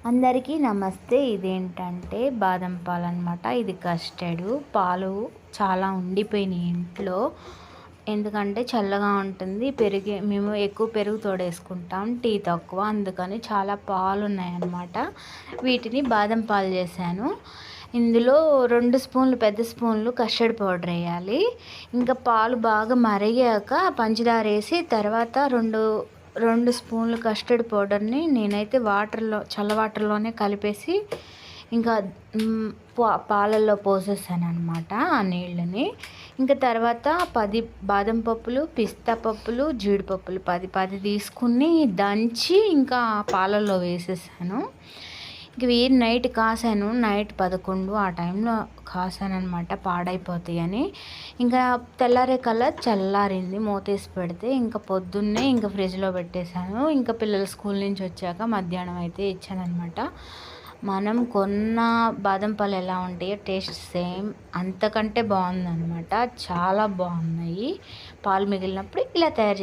అందరికీ నమస్తే. ఇదేంటంటే బాదం పాలనమాట. ఇది కస్టర్డ్ పాలు చాలా ఉండిపోయినాయి ఇంట్లో. ఎందుకంటే చల్లగా ఉంటుంది. మేము ఎక్కువ పెరుగు తోడేసుకుంటాం. టీ తక్కువ. అందుకని చాలా పాలున్నాయన్నమాట. వీటిని బాదం పాలు చేశాను. ఇందులో 2 స్పూన్లు పెద్ద స్పూన్లు కస్టర్డ్ పౌడర్ వేయాలి. ఇంకా పాలు బాగా మరిగాక పంచదార వేసి తర్వాత 2 స్పూన్లు కస్టర్డ్ పౌడర్ని నేనైతే చల్ల వాటర్లోనే కలిపేసి ఇంకా పాలల్లో పోసేసాను అనమాట ఆ నీళ్ళని. ఇంకా తర్వాత 10 బాదం పప్పులు, పిస్తా పప్పులు, జీడిపప్పులు 10 తీసుకుని దంచి ఇంకా పాలల్లో వేసేసాను. ఇంక నైట్ కాసాను. నైట్ 11 ఆ టైంలో కాసానమాట, పాడైపోతాయని. ఇంకా తెల్లారే కల్లా చల్లారింది. మూతేసి పెడితే ఇంకా పొద్దున్నే ఇంకా ఫ్రిడ్జ్లో పెట్టేశాను. ఇంకా పిల్లలు స్కూల్ నుంచి వచ్చాక మధ్యాహ్నం అయితే ఇచ్చానమాట. మనం కొన్న బాదం పాలు ఎలా ఉంటాయో టేస్ట్ సేమ్ అంతకంటే బాగుందన్నమాట. చాలా బాగున్నాయి. పాలు మిగిలినప్పుడు ఇలా తయారు